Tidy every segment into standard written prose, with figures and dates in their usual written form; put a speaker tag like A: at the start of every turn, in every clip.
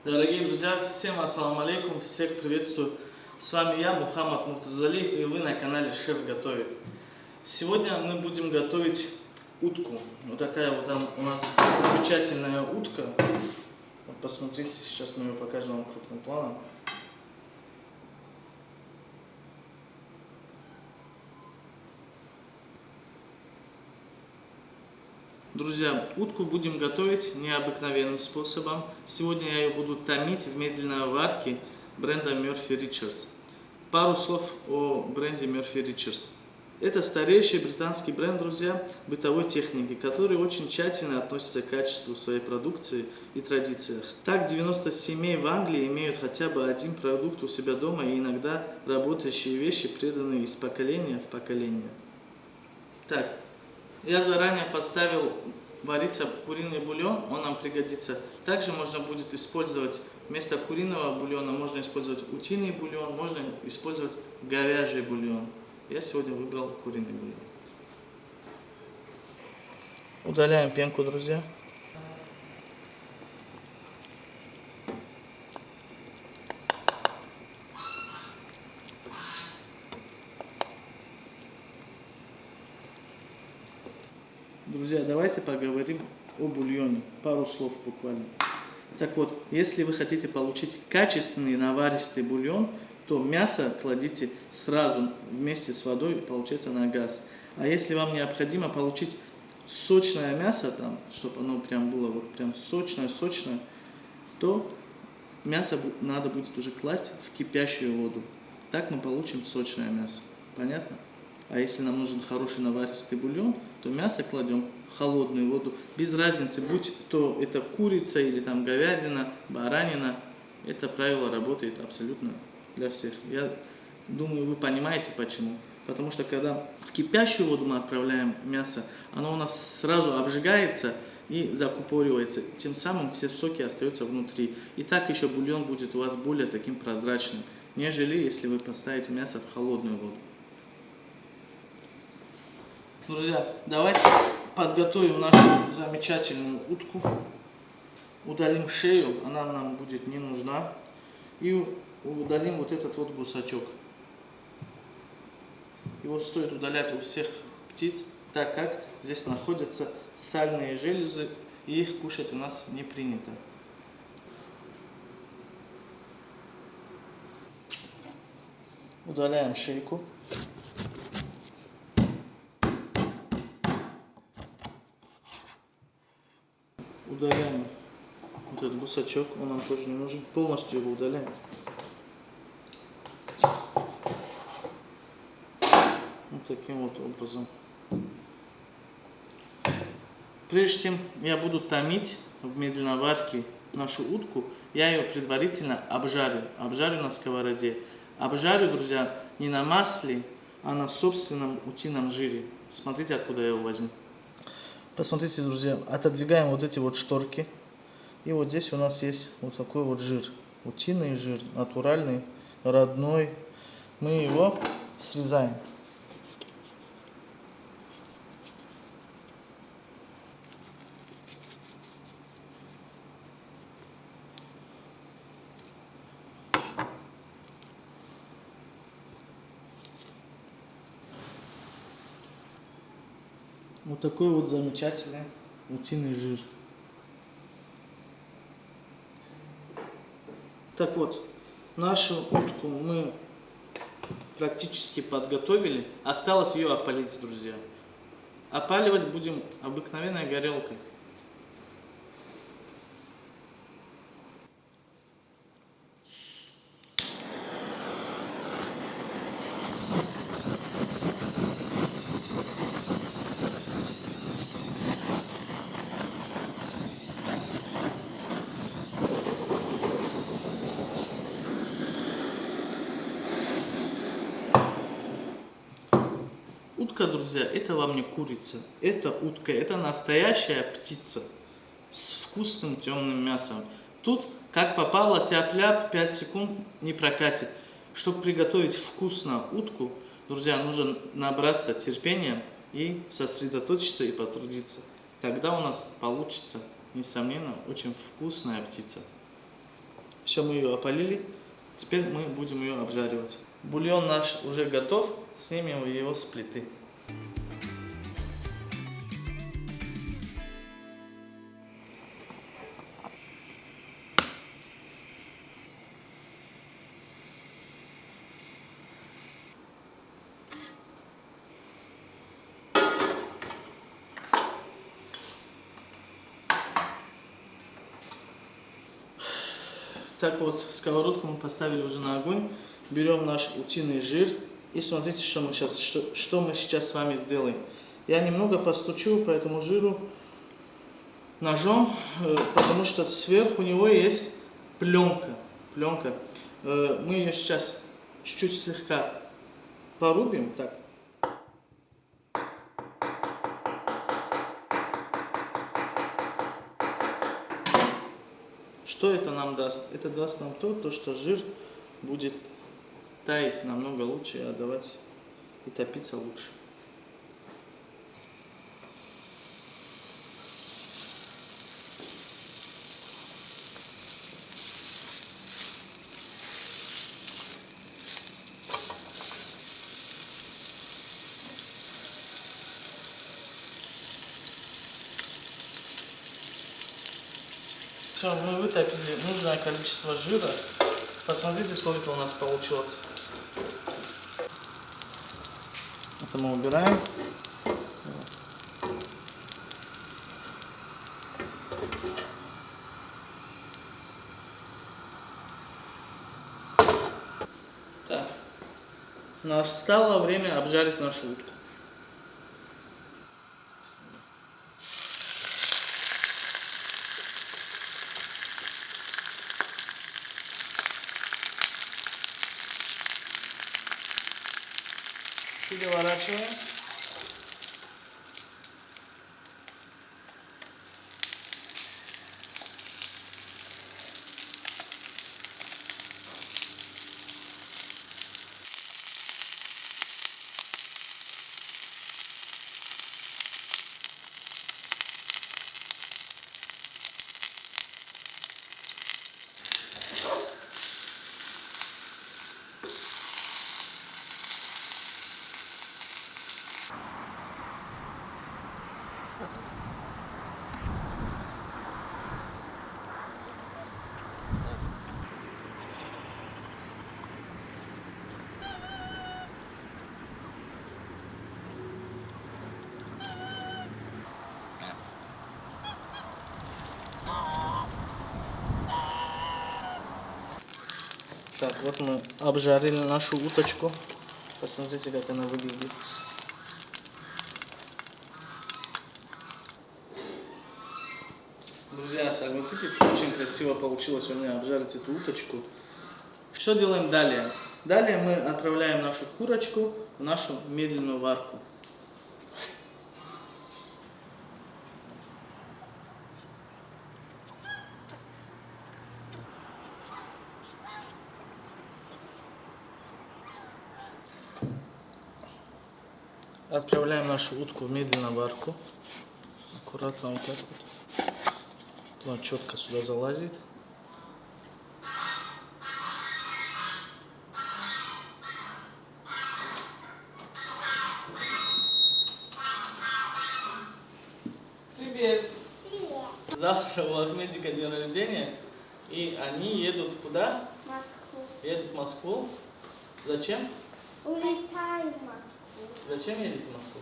A: Дорогие друзья, всем ассаламу алейкум, всех приветствую. С вами я, Мухаммад Муртазалиев, и вы на канале Шеф Готовит. Сегодня мы будем готовить утку. Вот такая вот там у нас замечательная утка. Вот посмотрите, сейчас мы ее покажем вам крупным планом. Друзья, утку будем готовить необыкновенным способом. Сегодня я ее буду томить в медленной варке бренда Murphy Richards. Пару слов о бренде Murphy Richards. Это старейший британский бренд, друзья, бытовой техники, который очень тщательно относится к качеству своей продукции и традициях. Так, 90 семей в Англии имеют хотя бы один продукт у себя дома, и иногда работающие вещи, преданные из поколения в поколение. Так. Я заранее поставил вариться куриный бульон, он нам пригодится. Также можно будет использовать вместо куриного бульона, можно использовать утиный бульон, можно использовать говяжий бульон. Я сегодня выбрал куриный бульон. Удаляем пенку, друзья. Друзья, давайте поговорим о бульоне. Пару слов буквально. Так вот, если вы хотите получить качественный наваристый бульон, то мясо кладите сразу вместе с водой, получается, на газ. А если вам необходимо получить сочное мясо, там, чтобы оно прям было вот прям сочное, то мясо надо будет уже класть в кипящую воду. Так мы получим сочное мясо. Понятно? А если нам нужен хороший наваристый бульон, то мясо кладем в холодную воду. Без разницы, будь то это курица или там говядина, баранина. Это правило работает абсолютно для всех. Я думаю, вы понимаете почему. Потому что когда в кипящую воду мы отправляем мясо, оно у нас сразу обжигается и закупоривается. Тем самым все соки остаются внутри. И так еще бульон будет у вас более таким прозрачным, нежели если вы поставите мясо в холодную воду. Друзья, давайте подготовим нашу замечательную утку. Удалим шею, она нам будет не нужна. И удалим вот этот вот гусачок. Его стоит удалять у всех птиц, так как здесь находятся сальные железы, и их кушать у нас не принято. Удаляем шейку. Удаляем вот этот гусачок, он нам тоже не нужен. Полностью его удаляем. Вот таким вот образом. Прежде чем я буду томить в медленной варке нашу утку, я ее предварительно обжарю. Обжарю на сковороде. Обжарю, друзья, не на масле, а на собственном утином жире. Смотрите, откуда я его возьму. Посмотрите, друзья, отодвигаем вот эти вот шторки. И вот здесь у нас есть вот такой вот жир. Утиный жир, натуральный, родной. Мы его срезаем. Вот такой вот замечательный утиный жир. Так вот, нашу утку мы практически подготовили. Осталось ее опалить, друзья. Опаливать будем обыкновенной горелкой. Утка, друзья, это вам не курица, это утка, это настоящая птица с вкусным темным мясом. Тут как попало тяп-ляп, 5 секунд не прокатит. Чтобы приготовить вкусно утку, друзья, нужно набраться терпения и сосредоточиться и потрудиться. Тогда у нас получится, несомненно, очень вкусная птица. Все, мы ее опалили. Теперь мы будем ее обжаривать. Бульон наш уже готов. Снимем его с плиты. Так вот, сковородку мы поставили уже на огонь. Берем наш утиный жир. И смотрите, что мы сейчас с вами сделаем. Я немного постучу по этому жиру ножом, потому что сверху него есть пленка. Мы ее сейчас чуть-чуть слегка порубим. Так. Что это нам даст? Это даст нам то, что жир будет таять намного лучше и отдавать и топиться лучше. Все, мы вытопили нужное количество жира. Посмотрите, сколько у нас получилось. Это мы убираем. Так. Настало время обжарить нашу утку. Переворачиваем. Так, вот мы обжарили нашу уточку. Посмотрите, как она выглядит. Друзья, согласитесь, очень красиво получилось у меня обжарить эту уточку. Что делаем далее? Далее мы отправляем нашу курочку в нашу медленную варку. Отправляем нашу утку в медленную варку. Аккуратно вот так вот. Он четко сюда залазит. Привет! Привет! Завтра у Ахмедика день рождения, и они едут куда?
B: В Москву.
A: Едут в Москву. Зачем?
B: Улетаем в Москву.
A: Зачем едете в Москву?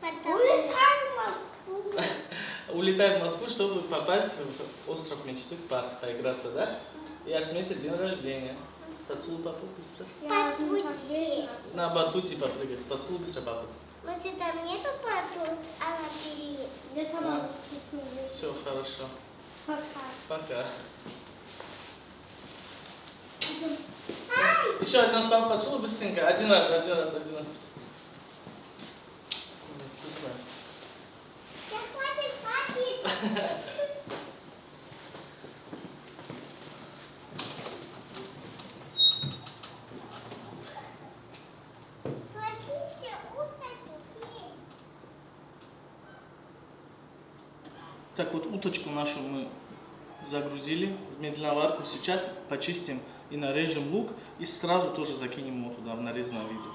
B: Улетаем в Москву.
A: Улетают в Москву, чтобы попасть в остров мечты, в парк, поиграться, да? И отметить день рождения. Поцелуй папу быстро. На батуте попрыгать. Поцелуй быстро папу.
B: Вот там нету батут, она перейдет.
A: Все, хорошо.
B: Пока.
A: Пока. Еще один раз папу поцелуй быстренько. Один раз быстренько. Вкусно. Так вот, уточку нашу мы загрузили в медленноварку. Сейчас почистим и нарежем лук. И сразу тоже закинем его туда в нарезанном виде.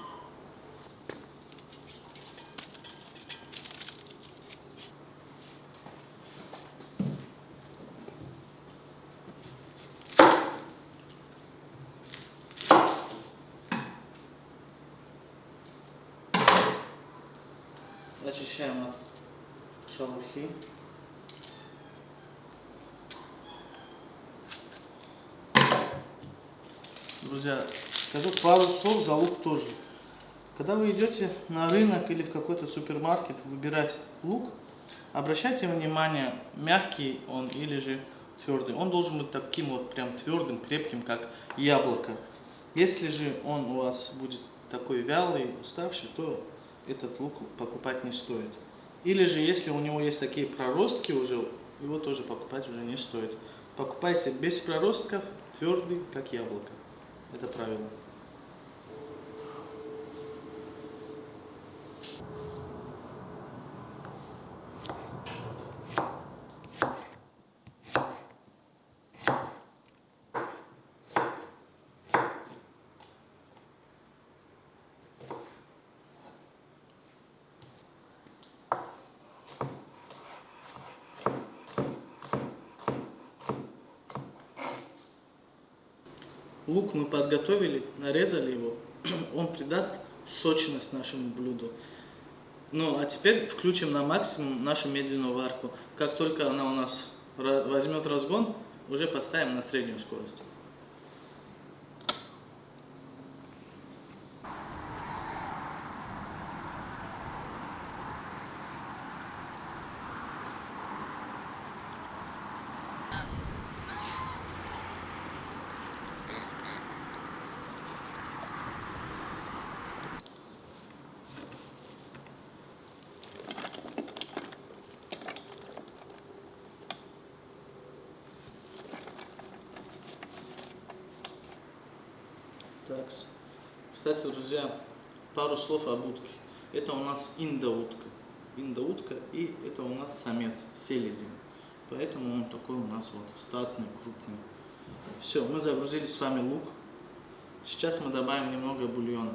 A: Очищаем от шелухи. Друзья, скажу пару слов за лук тоже. Когда вы идете на рынок или в какой-то супермаркет выбирать лук, обращайте внимание, мягкий он или же твердый. Он должен быть таким вот прям твердым, крепким, как яблоко. Если же он у вас будет такой вялый, уставший, то этот лук покупать не стоит. Или же, если у него есть такие проростки уже, его тоже покупать уже не стоит. Покупайте без проростков, твердый, как яблоко. Это правило. Лук мы подготовили, нарезали его, он придаст сочность нашему блюду. Ну а теперь включим на максимум нашу медленную варку. Как только она у нас возьмет разгон, уже поставим на среднюю скорость. Так, кстати, друзья, пару слов об утке. Это у нас индоутка. Индоутка, и это у нас самец, селезень. Поэтому он такой у нас вот статный, крупный. Все, мы загрузили с вами лук. Сейчас мы добавим немного бульона.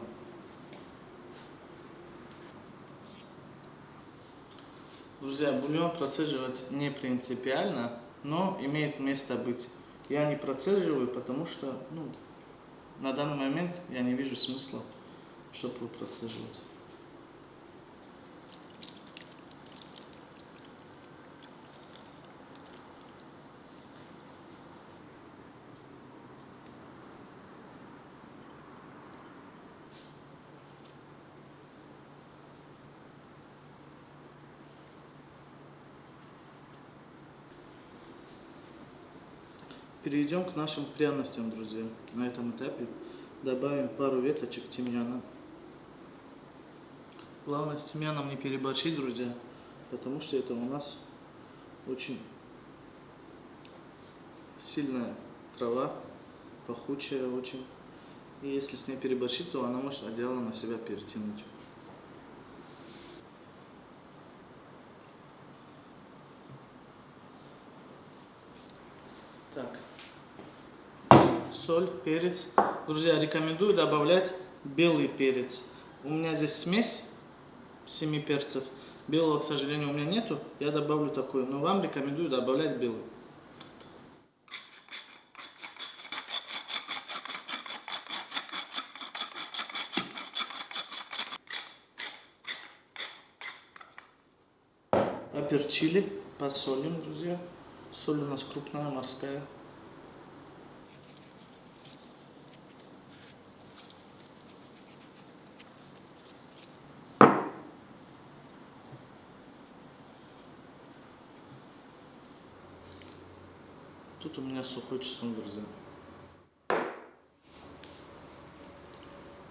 A: Друзья, бульон процеживать не принципиально, но имеет место быть. Я не процеживаю, потому что, на данный момент я не вижу смысла, чтобы его процеживать. Перейдем к нашим пряностям, друзья. На этом этапе добавим пару веточек тимьяна. Главное с тимьяном не переборщить, друзья, потому что это у нас очень сильная трава, пахучая очень. И если с ней переборщить, то она может одеяло на себя перетянуть. Так. Соль, перец. Друзья, рекомендую добавлять белый перец. У меня здесь смесь 7 перцев. Белого, к сожалению, у меня нету. Я добавлю такой. Но вам рекомендую добавлять белый. Поперчили, посолим, друзья. Соль у нас крупная, морская. Тут у меня сухой чеснок, друзья.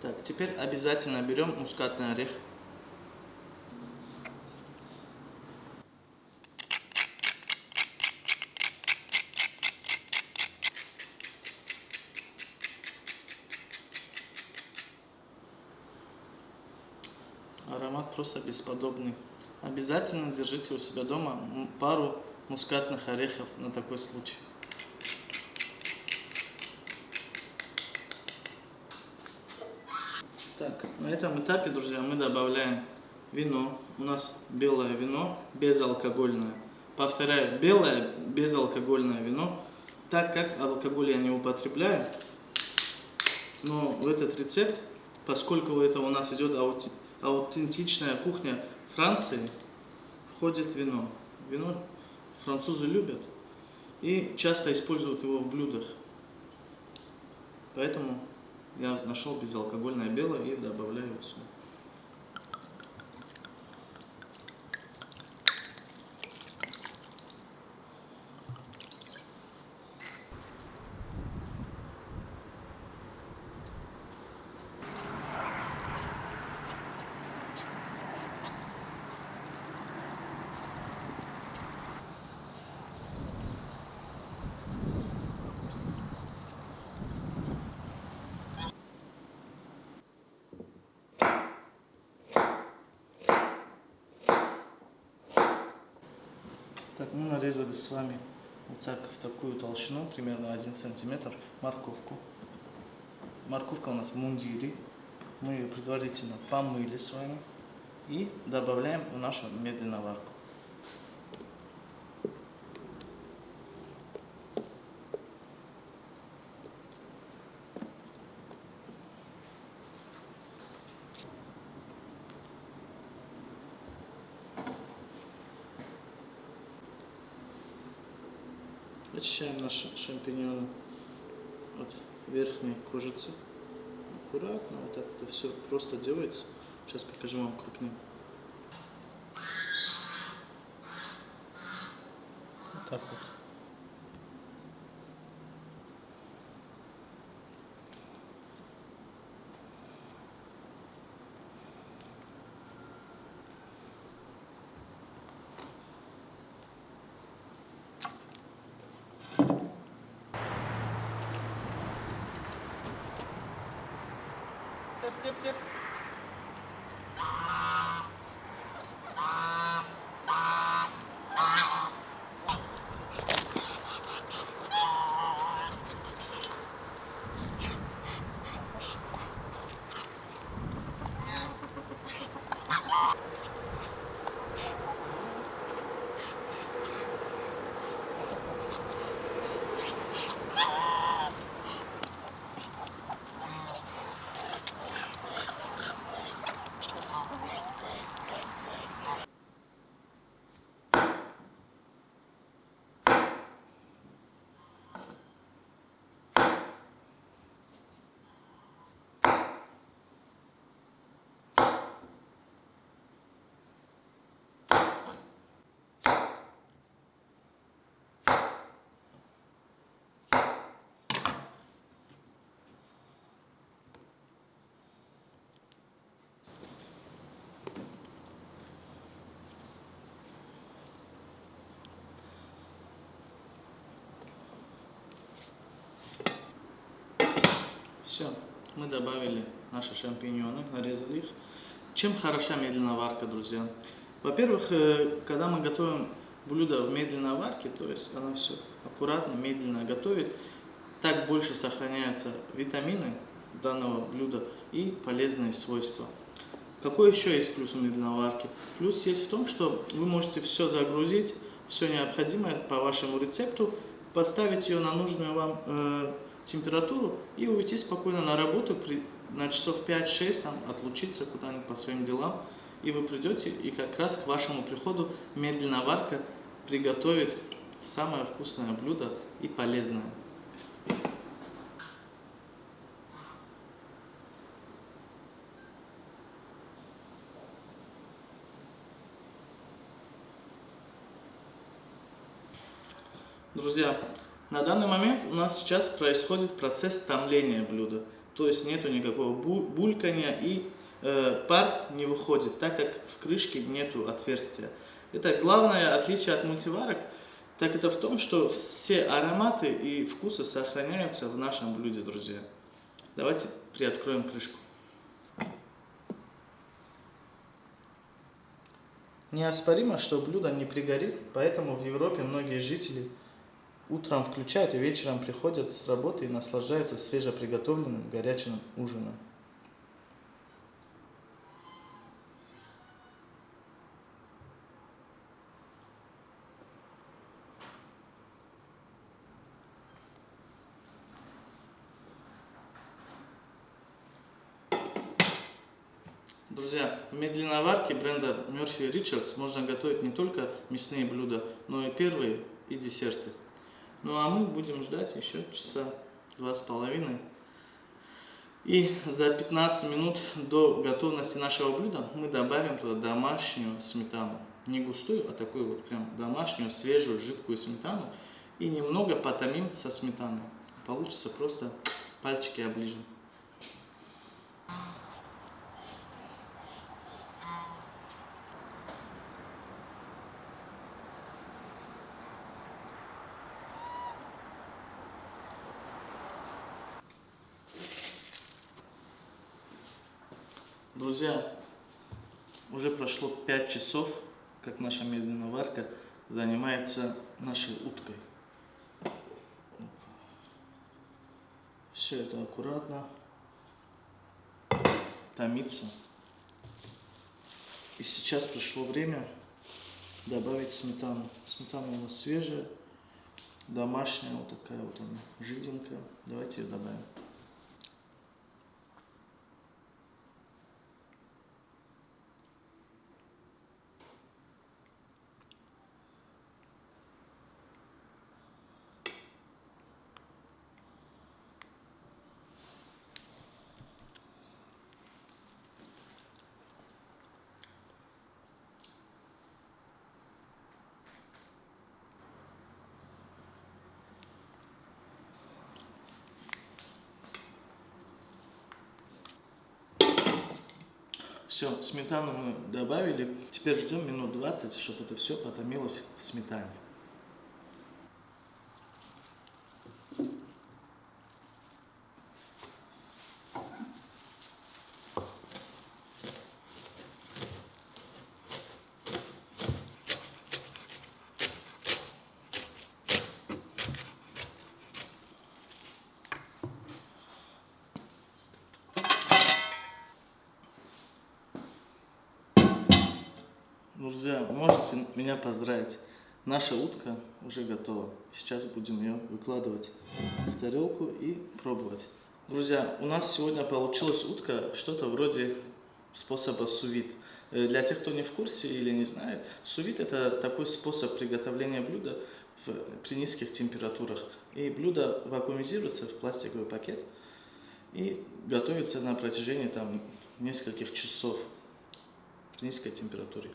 A: Так, теперь обязательно берем мускатный орех. Аромат просто бесподобный. Обязательно держите у себя дома пару мускатных орехов на такой случай. Так, на этом этапе, друзья, мы добавляем вино. У нас белое вино, безалкогольное. Повторяю, белое безалкогольное вино. Так как алкоголь я не употребляю, но в этот рецепт, поскольку это у нас идет аутентичная кухня Франции, входит вино. Вино французы любят и часто используют его в блюдах. Поэтому я нашел безалкогольное белое и добавляю его сюда. Так, мы нарезали с вами вот так в такую толщину, примерно 1 сантиметр, морковку. Морковка у нас в мундире. Мы ее предварительно помыли с вами и добавляем в нашу медленноварку. Очищаем наши шампиньоны от верхней кожицы. Аккуратно, вот так это все просто делается. Сейчас покажу вам крупнее. Вот так вот. Тип-тип-тип. Все, мы добавили наши шампиньоны, нарезали их. Чем хороша медленная варка, друзья? Во-первых, когда мы готовим блюдо в медленной варке, то есть она все аккуратно, медленно готовит, так больше сохраняются витамины данного блюда и полезные свойства. Какой еще есть плюс у медленной варки? Плюс есть в том, что вы можете все загрузить, все необходимое по вашему рецепту, поставить ее на нужную вам температуру и уйти спокойно на работу на часов 5-6, отлучиться куда-нибудь по своим делам. И вы придете, и как раз к вашему приходу медленная варка приготовит самое вкусное блюдо и полезное. Друзья, на данный момент у нас сейчас происходит процесс томления блюда. То есть нету никакого булькания и пар не выходит, так как в крышке нету отверстия. Это главное отличие от мультиварок, так это в том, что все ароматы и вкусы сохраняются в нашем блюде, друзья. Давайте приоткроем крышку. Неоспоримо, что блюдо не пригорит, поэтому в Европе многие жители утром включают и вечером приходят с работы и наслаждаются свежеприготовленным горячим ужином. Друзья, в медленноварке бренда Murphy Richards можно готовить не только мясные блюда, но и первые и десерты. Ну а мы будем ждать еще часа 2,5. И за 15 минут до готовности нашего блюда мы добавим туда домашнюю сметану. Не густую, а такую вот прям домашнюю, свежую, жидкую сметану. И немного потомим со сметаной. Получится просто пальчики оближем. Друзья, уже прошло 5 часов, как наша медленноварка занимается нашей уткой. Все это аккуратно томится. И сейчас пришло время добавить сметану. Сметана у нас свежая, домашняя, вот такая вот она, жиденькая. Давайте ее добавим. Все, сметану мы добавили. Теперь ждем минут 20, чтобы это все потомилось в сметане. Друзья, можете меня поздравить. Наша утка уже готова. Сейчас будем ее выкладывать в тарелку и пробовать. Друзья, у нас сегодня получилась утка что-то вроде способа су-вид. Для тех, кто не в курсе или не знает, су-вид — это такой способ приготовления блюда при низких температурах. И блюдо вакуумизируется в пластиковый пакет и готовится на протяжении нескольких часов при низкой температуре.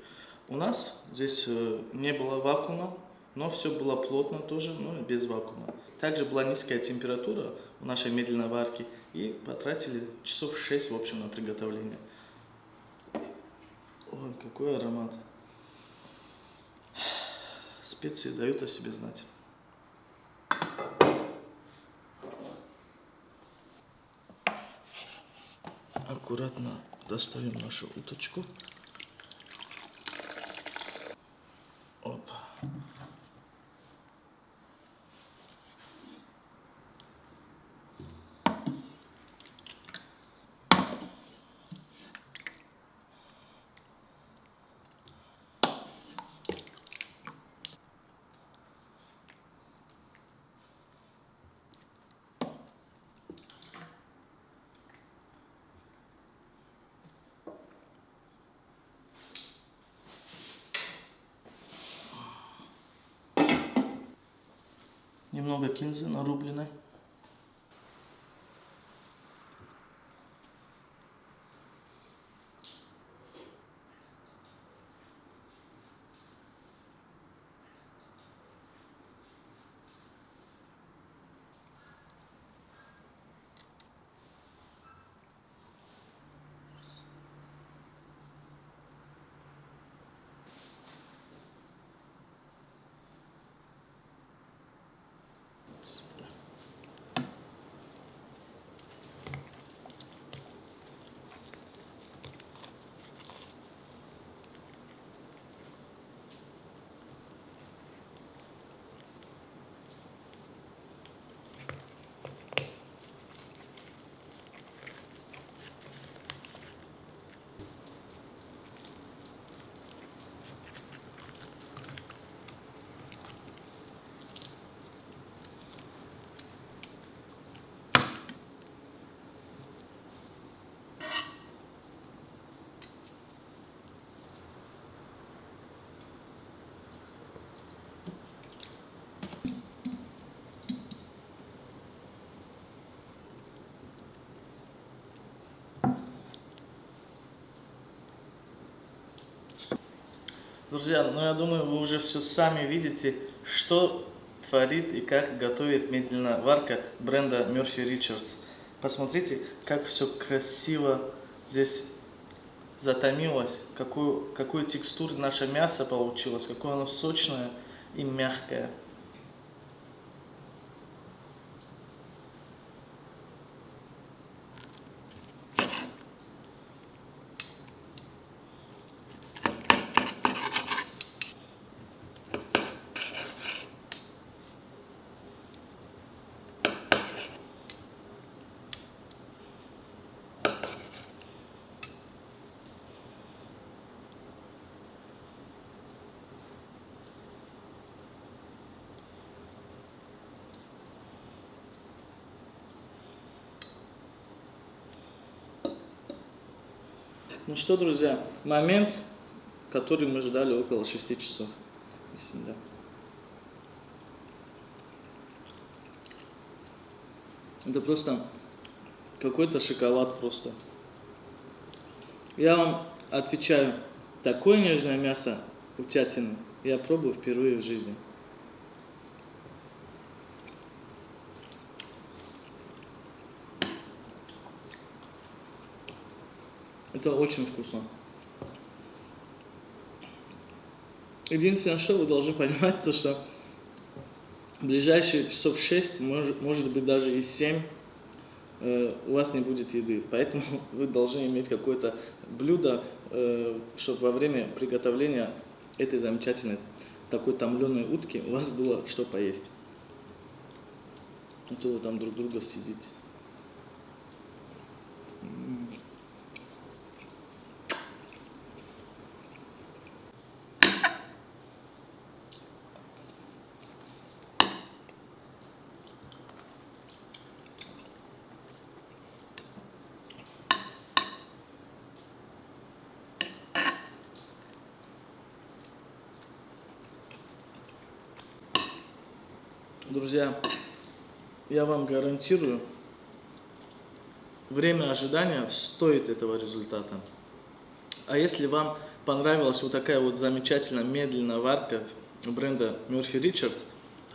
A: У нас здесь не было вакуума, но все было плотно тоже, но без вакуума. Также была низкая температура у нашей медленноварки и потратили часов 6 в общем на приготовление. Ой, какой аромат. Специи дают о себе знать. Аккуратно достаем нашу уточку. Опа. Немного кинзы нарубленной. Друзья, ну я думаю, вы уже все сами видите, что творит и как готовит медленная варка бренда Murphy Richards. Посмотрите, как все красиво здесь затомилось, какой текстуры наше мясо получилось, какое оно сочное и мягкое. Ну что, друзья, момент, который мы ждали около 6 часов. Да. Это просто какой-то шоколад просто. Я вам отвечаю, такое нежное мясо утятины я пробую впервые в жизни. Это очень вкусно. Единственное, что вы должны понимать, то что в ближайшие часов 6, может быть даже и 7, у вас не будет еды. Поэтому вы должны иметь какое-то блюдо, чтобы во время приготовления этой замечательной такой томленой утки у вас было что поесть. А то вы там друг друга съедите. Друзья, я вам гарантирую, время ожидания стоит этого результата. А если вам понравилась вот такая вот замечательная медленная варка бренда Murphy Richards,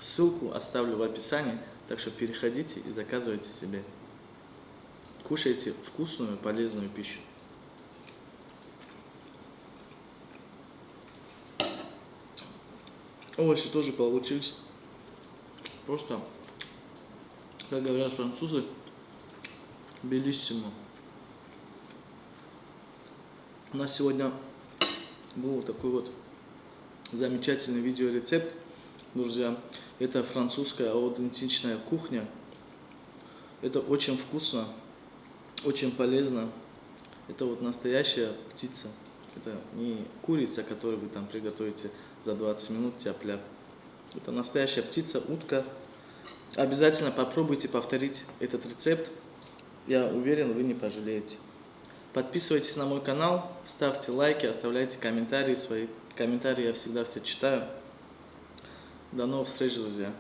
A: ссылку оставлю в описании, так что переходите и заказывайте себе. Кушайте вкусную, полезную пищу. Овощи тоже получились. Просто, как говорят французы, белиссимо. У нас сегодня был такой вот замечательный видеорецепт, друзья. Это французская аутентичная кухня. Это очень вкусно, очень полезно. Это вот настоящая птица. Это не курица, которую вы там приготовите за 20 минут тяп-ляп. Это настоящая птица, утка. Обязательно попробуйте повторить этот рецепт. Я уверен, вы не пожалеете. Подписывайтесь на мой канал, ставьте лайки, оставляйте комментарии. Свои комментарии я всегда все читаю. До новых встреч, друзья.